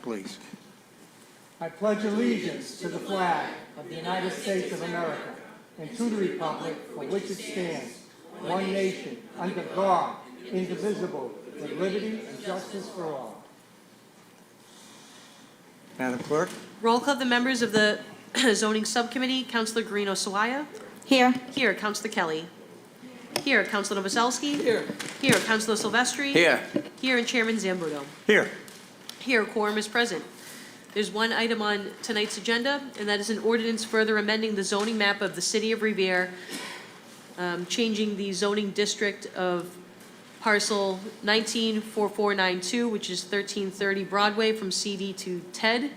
please. I pledge allegiance to the flag of the United States of America and to the republic for which it stands, one nation, under God, indivisible, with liberty and justice for all. Madam Clerk? Roll call of the members of the zoning subcommittee. Councilor Guarino Sawaya. Here. Here, Councilor Kelly. Here, Councilor Novoselsky. Here. Here, Councilor Silvestri. Here. Here, and Chairman Zambudo. Here. Here, quorum is present. There's one item on tonight's agenda, and that is an ordinance further amending the zoning map of the city of Revere, changing the zoning district of parcel 194492, which is 1330 Broadway, from CD to TED,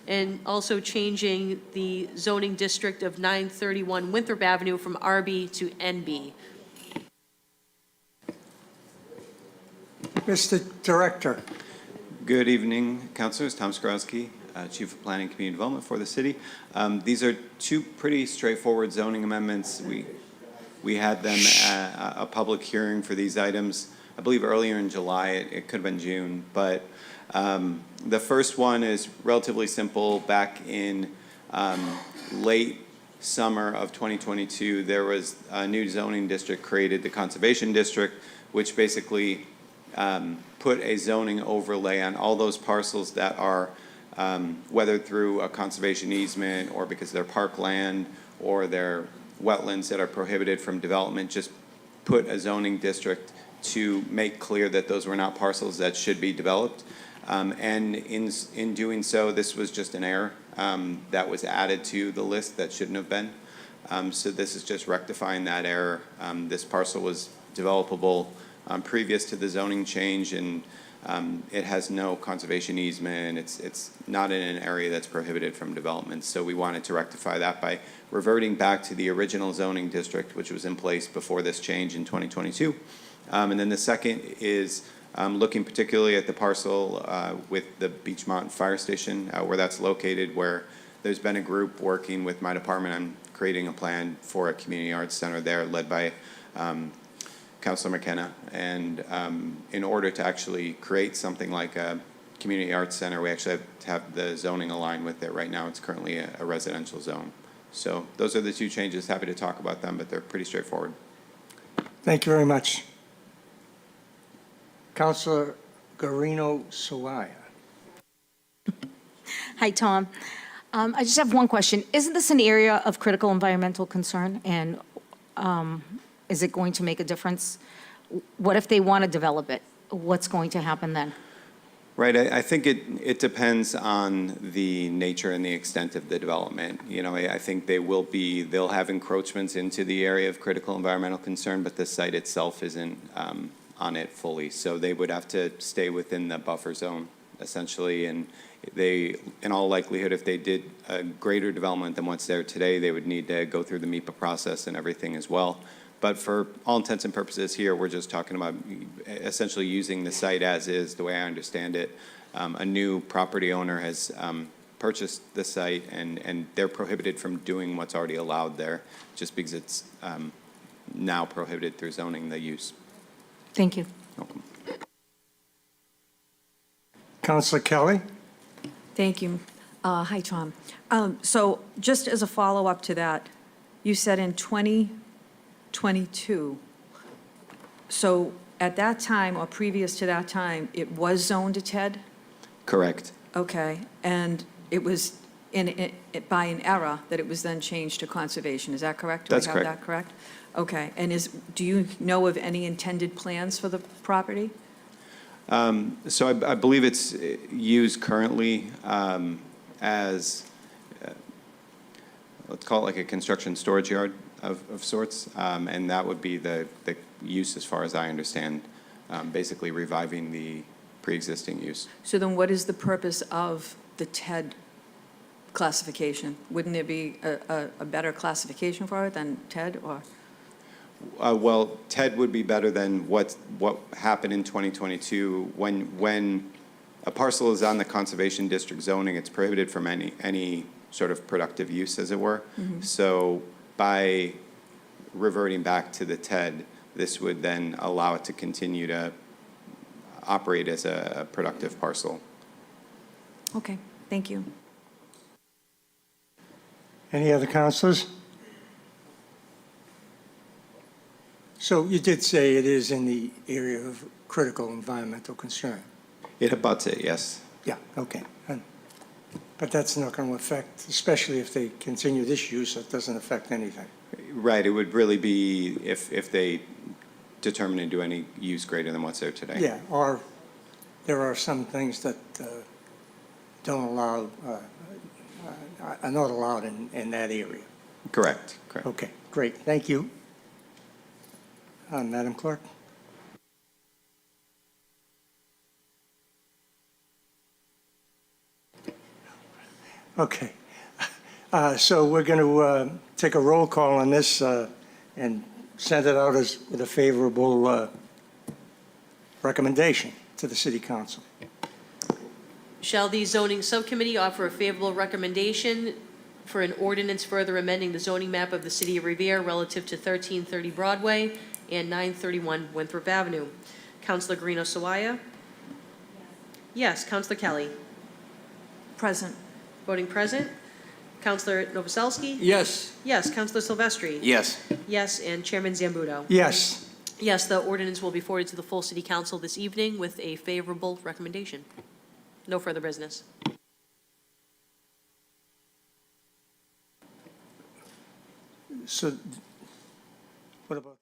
and also changing the zoning district of 931 Winthrop Avenue from RB to NB. Mr. Director. Good evening, Councilors. Tom Skrowski, Chief of Planning and Community Development for the city. These are two pretty straightforward zoning amendments. We had them at a public hearing for these items, I believe earlier in July. It could have been June, but the first one is relatively simple. Back in late summer of 2022, there was a new zoning district created, the Conservation District, which basically put a zoning overlay on all those parcels that are, whether through a conservation easement or because they're parkland or they're wetlands that are prohibited from development, just put a zoning district to make clear that those were not parcels that should be developed. And in doing so, this was just an error that was added to the list that shouldn't have been. So this is just rectifying that error. This parcel was developable previous to the zoning change, and it has no conservation easement. It's not in an area that's prohibited from development. So we wanted to rectify that by reverting back to the original zoning district, which was in place before this change in 2022. And then the second is looking particularly at the parcel with the Beachmont Fire Station, where that's located, where there's been a group working with my department on creating a plan for a community arts center there, led by Councilor McKenna. And in order to actually create something like a community arts center, we actually have to have the zoning aligned with it. Right now, it's currently a residential zone. So those are the two changes. Happy to talk about them, but they're pretty straightforward. Thank you very much. Councilor Guarino Sawaya. Hi, Tom. I just have one question. Isn't this an area of critical environmental concern? And is it going to make a difference? What if they want to develop it? What's going to happen then? Right, I think it depends on the nature and the extent of the development. You know, I think they'll have encroachments into the area of critical environmental concern, but the site itself isn't on it fully. So they would have to stay within the buffer zone, essentially, and they, in all likelihood, if they did a greater development than what's there today, they would need to go through the MIPA process and everything as well. But for all intents and purposes here, we're just talking about essentially using the site as is, the way I understand it. A new property owner has purchased the site, and they're prohibited from doing what's already allowed there, just because it's now prohibited through zoning the use. Thank you. Welcome. Councilor Kelly. Thank you. Hi, Tom. So just as a follow-up to that, you said in 2022, so at that time or previous to that time, it was zoned to TED? Correct. Okay, and it was by an error that it was then changed to conservation, is that correct? That's Do I have correct. that correct? Okay, and do you know of any intended plans for the property? So I believe it's used currently as, let's call it like a construction storage yard of sorts, and that would be the use as far as I understand, basically reviving the pre-existing use. So then what is the purpose of the TED classification? Wouldn't there be a better classification for it than TED, or? Well, TED would be better than what happened in 2022. When a parcel is on the conservation district zoning, it's prohibited from any sort of productive use, as it were. Mm-hmm. So by reverting back to the TED, this would then allow it to continue to operate as a productive parcel. Okay, thank you. Any other councilors? So you did say it is in the area of critical environmental concern. It abuts it, yes. Yeah, okay. But that's not going to affect, especially if they continue this use, it doesn't affect anything. Right, it would really be if they determine to do any use greater than what's there today. Yeah, or there are some things that don't allow, are not allowed in that area. Correct, correct. Okay, great, thank you. Madam Clerk? Okay, so we're going to take a roll call on this and send it out as with a favorable recommendation to the City Council. Shall the zoning subcommittee offer a favorable recommendation for an ordinance further amending the zoning map of the city of Revere relative to 1330 Broadway and 931 Winthrop Avenue? Counselor Guarino Sawaya? Yes. Counselor Kelly? Present. Voting present. Counselor Novoselsky? Yes. Yes. Counselor Silvestri? Yes. Yes. And Chairman Zambudo? Yes, Yes, the ordinance will be forwarded to the full city council this evening with a favorable recommendation. No further business. so what about?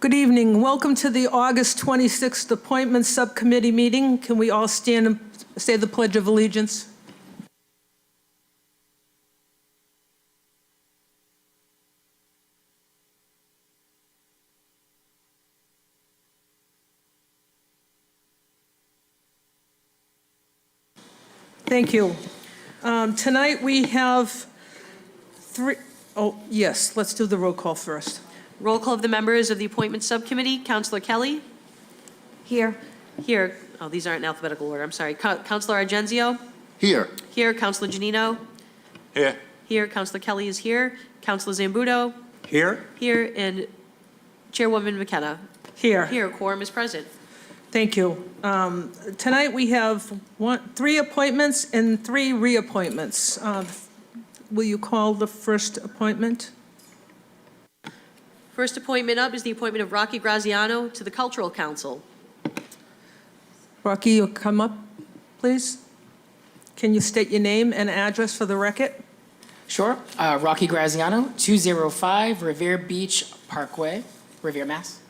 Good evening. Welcome to the August 26th Appointments Subcommittee meeting. Can we all stand and say the Pledge of Allegiance? Thank you. Tonight we have yes, let's do the roll call first. Roll call of the members of the Appointments Subcommittee. Counselor Kelly? Here. Here. Oh, these aren't in alphabetical order, I'm sorry. Counselor Argenzio? Here. Here. Counselor Janino? Here. Here. Counselor Kelly is here. Counselor Zambudo? Here? Here. And Chairwoman McKenna? Here. Here. Quorum is present. Thank you. Tonight we have 3 appointments and 3 reappointments. Will you call the first appointment? First appointment up is the appointment of Rocky Graziano to the Cultural Council. Rocky, you'll come up, please. Can you state your name and address for the record? Sure. Rocky Graziano, 205 Revere Beach Parkway, Revere, Mass.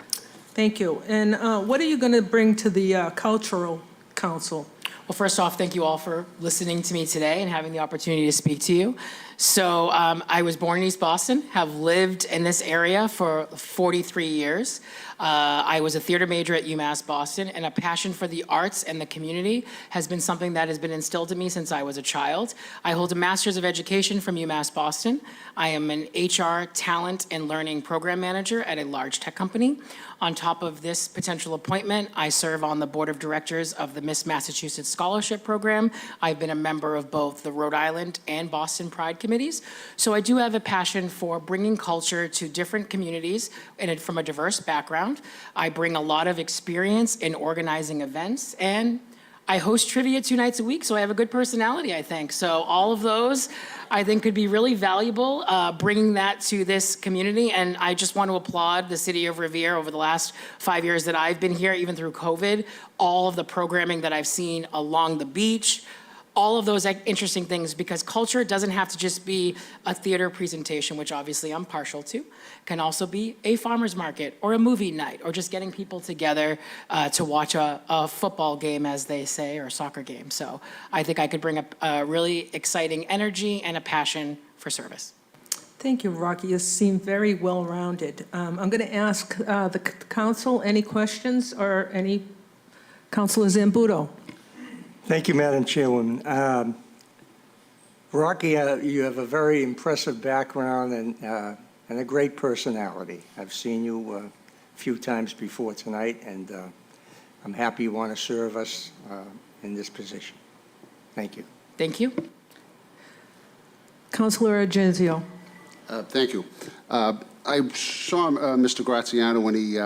Thank you. And what are you going to bring to the Cultural Council? Well, first off, thank you all for listening to me today and having the opportunity to speak to you. So I was born in East Boston, have lived in this area for 43 years. I was a theater major at UMass Boston, and a passion for the arts and the community has been something that has been instilled in me since I was a child. I hold a Master's of Education from UMass Boston. I am an HR, talent, and learning program manager at a large tech company. On top of this potential appointment, I serve on the board of directors of the Miss Massachusetts Scholarship Program. I've been a member of both the Rhode Island and Boston Pride committees. So I do have a passion for bringing culture to different communities and from a diverse background. I bring a lot of experience in organizing events, and I host trivia 2 nights a week, so I have a good personality, I think. So all of those, I think, could be really valuable, bringing that to this community. And I just want to applaud the city of Revere over the last 5 years that I've been here, even through COVID, all of the programming that I've seen along the beach, all of those interesting things, because culture doesn't have to just be a theater presentation, which obviously I'm partial to. It can also be a farmer's market or a movie night or just getting people together to watch a football game, as they say, or a soccer game. So I think I could bring a really exciting energy and a passion for service. Thank you, Rocky. You seem very well-rounded. I'm going to ask the council any questions or any. Councilor Zambudo. Thank you, Madam Chairwoman. Rocky, you have a very impressive background and a great personality. I've seen you a few times before tonight, and I'm happy you want to serve us in this position. Thank you. Thank you. Councilor Argenzio. Thank you. I saw Mr. Graziano when he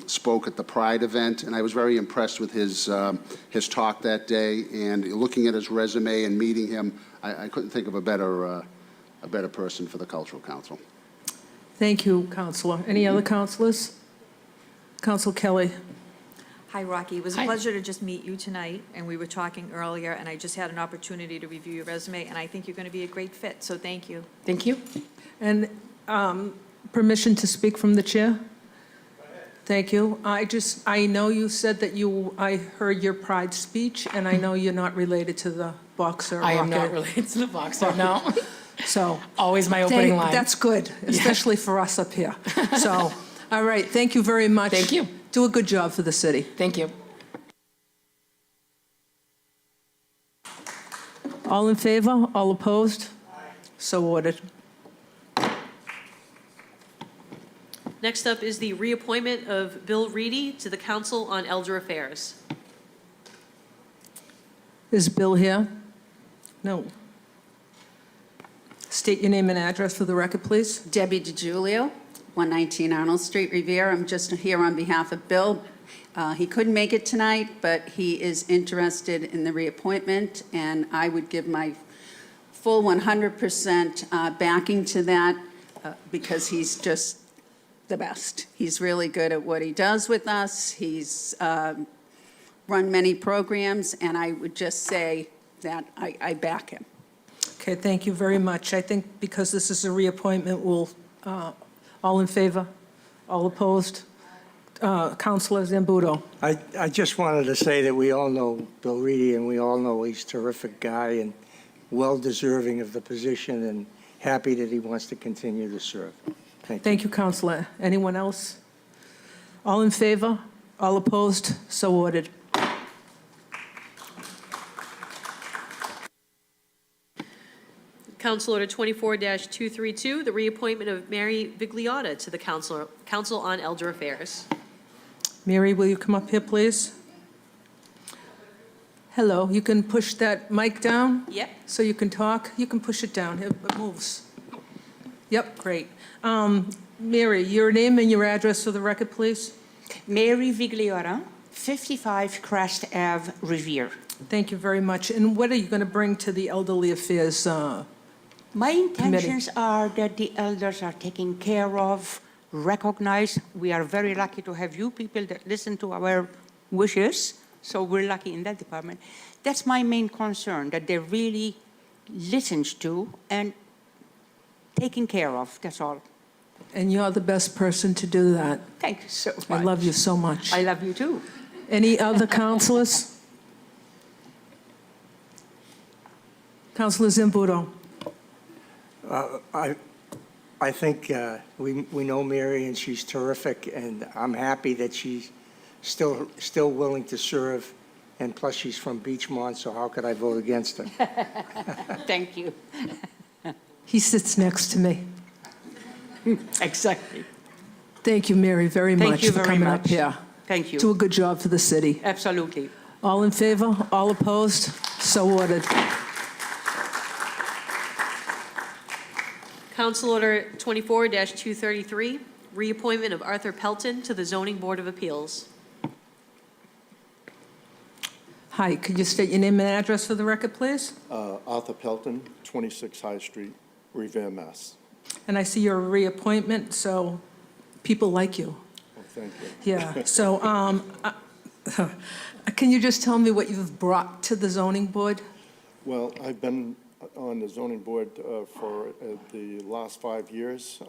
spoke at the Pride event, and I was very impressed with his talk that day. And looking at his resume and meeting him, I couldn't think of a better person for the Cultural Council. Thank you, Councilor. Any other councilors? Council Kelly. Hi, Rocky. It was a Hi. pleasure to just meet you tonight, and we were talking earlier, and I just had an opportunity to review your resume, and I think you're going to be a great fit, so thank you. Thank you. And permission to speak from the chair? Thank you. I know you said that I heard your Pride speech, and I know you're not related to the boxer. I am not Rocket. related to the boxer, no. So. Always my opening line. That's good, especially for us up here. So, all right, thank you very much. Thank you. Do a good job for the city. Thank you. All in favor? All opposed? So ordered. Next up is the reappointment of Bill Reedy to the Council on Elder Affairs. Is Bill here? No. State your name and address for the record, please. Debbie DiGiulio, 119 Arnold Street, Revere. I'm just here on behalf of Bill. He couldn't make it tonight, but he is interested in the reappointment, and I would give my full 100% backing to that because he's just the best. He's really good at what he does with us. He's run many programs, and I would just say that I back him. Okay, thank you very much. I think because this is a reappointment, we'll, all in favor? All opposed? Counselor Zambudo. I just wanted to say that we all know Bill Reedy, and we all know he's a terrific guy and well-deserving of the position, and happy that he wants to continue to serve. Thank you. Thank you, Counselor. Anyone else? All in favor? All opposed? So ordered. Council Order 24-232, the reappointment of Mary Vigliotta to the Council on Elder Affairs. Mary, will you come up here, please? Hello, you can push that mic down Yep. so you can talk. You can push it down, it moves. Yep, great. Mary, your name and your address for the record, please? Mary Vigliotta, 55 Crest Ave, Revere. Thank you very much. And what are you going to bring to the Elderly Affairs? My intentions are that the elders are taken care of, recognized. We are very lucky to have you people that listen to our wishes, so we're lucky in that department. That's my main concern, that they're really listened to and taken care of, that's all. And you're the best person to do that. Thank you so much. I love you so much. I love you too. Any other counselors? Counselor Zambudo. I think we know Mary, and she's terrific, and I'm happy that she's still willing to serve, and plus she's from Beachmont, so how could I vote against her? Thank you. He sits next to me. Exactly. Thank you, Mary, very Thank much you for very coming up much. here. Thank you. Do a good job for the city. Absolutely. All in favor? All opposed? So ordered. Council Order 24-233, reappointment of Arthur Pelton to the Zoning Board of Appeals. Hi, could you state your name and address for the record, please? Arthur Pelton, 26 High Street, Revere, Mass. And I see your reappointment, so people like you. Oh, thank you. Yeah, so can you just tell me what you've brought to the zoning board? Well, I've been on the zoning board for the last 5 years.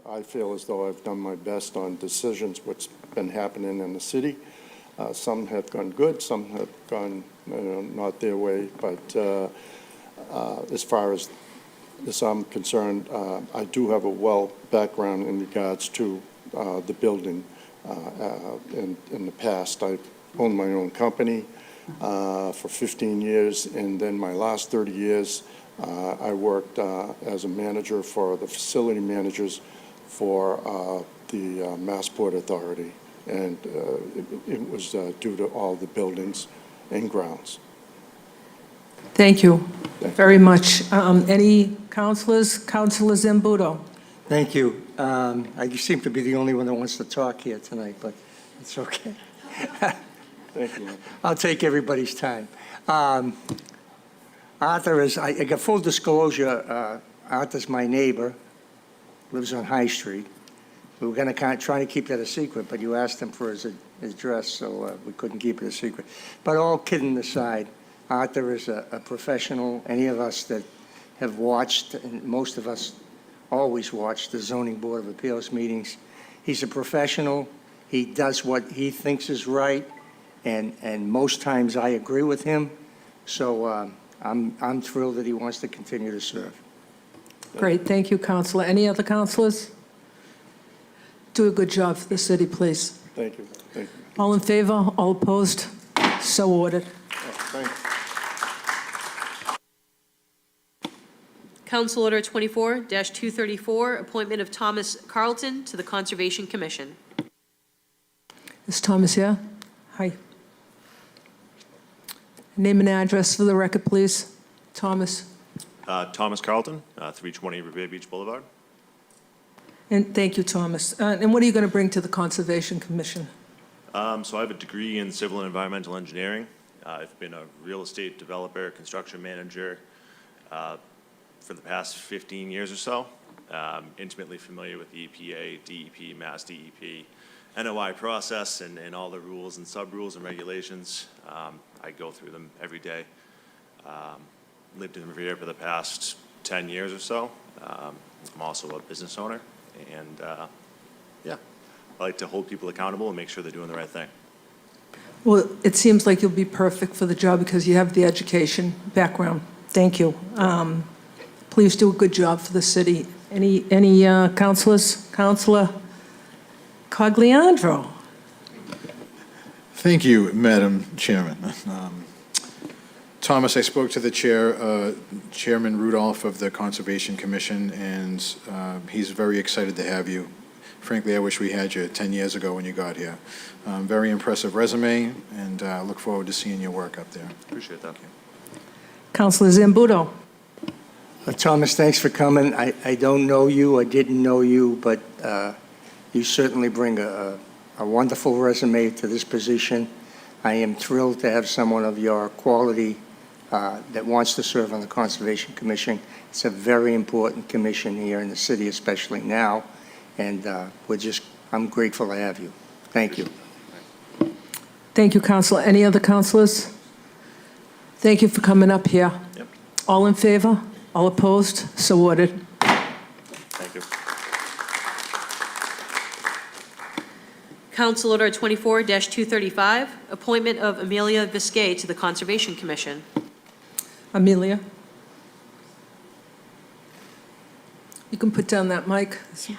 I feel as though I've done my best on decisions what's been happening in the city. Some have gone good, some have gone not their way, but as far as I'm concerned, I do have a well background in regards to the building. In the past, I've owned my own company for 15 years, and then my last 30 years, I worked as a manager for the facility managers for the Massport Authority, and it was due to all the buildings and grounds. Thank you very much. Any counselors? Counselor Zambudo. Thank you. I seem to be the only one that wants to talk here tonight, but it's okay. Thank you. I'll take everybody's time. Arthur is, I got full disclosure, Arthur's my neighbor, lives on High Street. We were going to try to keep that a secret, but you asked him for his address, so we couldn't keep it a secret. But all kidding aside, Arthur is a professional. Any of us that have watched, and most of us always watch the Zoning Board of Appeals meetings, he's a professional. He does what he thinks is right, and most times I agree with him. So I'm thrilled that he wants to continue to serve. Great, thank you, Counselor. Any other counselors? Do a good job for the city, please. Thank you. Thank you. All in favor? All opposed? So ordered. Thanks. Council Order 24-234, appointment of Thomas Carlton to the Conservation Commission. Is Thomas here? Hi. Name and address for the record, please. Thomas. Thomas Carlton, 320 Revere Beach Boulevard. And thank you, Thomas. And what are you going to bring to the Conservation Commission? So I have a degree in civil and environmental engineering. I've been a real estate developer, construction manager for the past 15 years or so. Intimately familiar with the EPA, DEP, Mass DEP, NOI process, and all the rules and sub-rules and regulations. I go through them every day. Lived in Revere for the past 10 years or so. I'm also a business owner, and yeah, I like to hold people accountable and make sure they're doing the right thing. Well, it seems like you'll be perfect for the job because you have the education background. Thank you. Please do a good job for the city. Any councilors? Councilor Cogliandro? Thank you, Madam Chairman. Thomas, I spoke to the chair, Chairman Rudolph of the Conservation Commission, and he's very excited to have you. Frankly, I wish we had you 10 years ago when you got here. Very impressive resume, and look forward to seeing your work up there. Appreciate that. Councilor Zambudo? Thomas, thanks for coming. I don't know you, I didn't know you, but you certainly bring a wonderful resume to this position. I am thrilled to have someone of your quality that wants to serve on the Conservation Commission. It's a very important commission here in the city, especially now, and I'm grateful to have you. Thank you. Thank you, Councilor. Any other councilors? Thank you for coming up here. Yep. All in favor? All opposed? So ordered. Thank you. Council Order 24-235, appointment of Amelia Viscay to the Conservation Commission. Amelia? You can put down that mic. Yeah.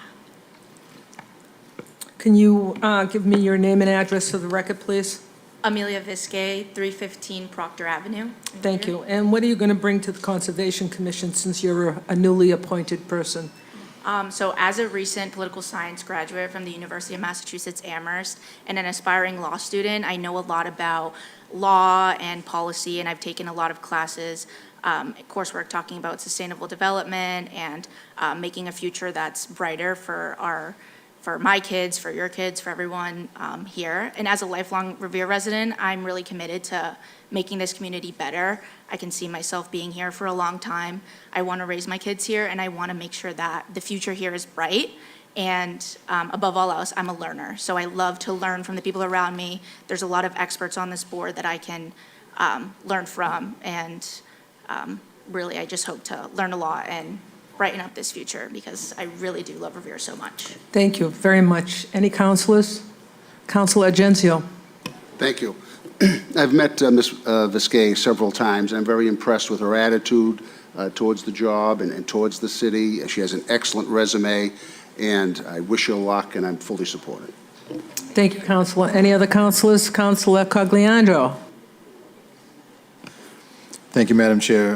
Can you give me your name and address for the record, please? Amelia Viscay, 315 Proctor Avenue. Thank you. And what are you going to bring to the Conservation Commission since you're a newly appointed person? So as a recent political science graduate from the University of Massachusetts Amherst and an aspiring law student, I know a lot about law and policy, and I've taken a lot of classes, coursework talking about sustainable development and making a future that's brighter for my kids, for your kids, for everyone here. And as a lifelong Revere resident, I'm really committed to making this community better. I can see myself being here for a long time. I want to raise my kids here, and I want to make sure that the future here is bright. And above all else, I'm a learner. So I love to learn from the people around me. There's a lot of experts on this board that I can learn from. And really, I just hope to learn a lot and brighten up this future because I really do love Revere so much. Thank you very much. Any councilors? Councilor Agenzio? Thank you. I've met Ms. Viscay several times. I'm very impressed with her attitude towards the job and towards the city. She has an excellent resume, and I wish her luck, and I'm fully supported. Thank you, Councilor. Any other councilors? Councilor Cogliandro? Thank you, Madam Chair.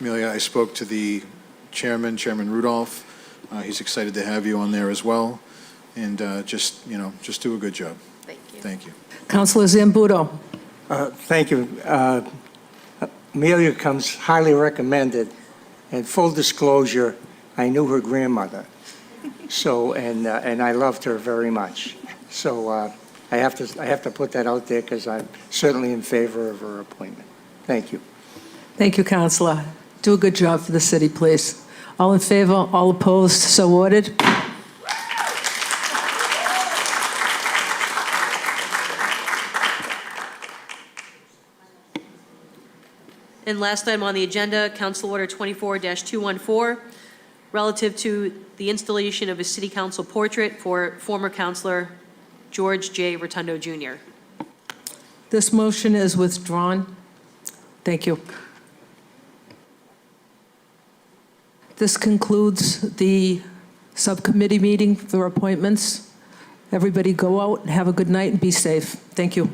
Amelia, I spoke to the Chairman Rudolph. He's excited to have you on there as well, and just do a good job. Thank you. Thank you. Councilor Zambudo? Thank you. Amelia comes highly recommended. And full disclosure, I knew her grandmother. So, and I loved her very much. So I have to put that out there because I'm certainly in favor of her appointment. Thank you. Thank you, Councilor. Do a good job for the city, please. All in favor? All opposed? So ordered. And last item on the agenda, Council Order 24-214, relative to the installation of a city council portrait for former councilor George J. Rotundo, Jr. This motion is withdrawn. Thank you. This concludes the subcommittee meeting for appointments. Everybody go out and have a good night and be safe. Thank you.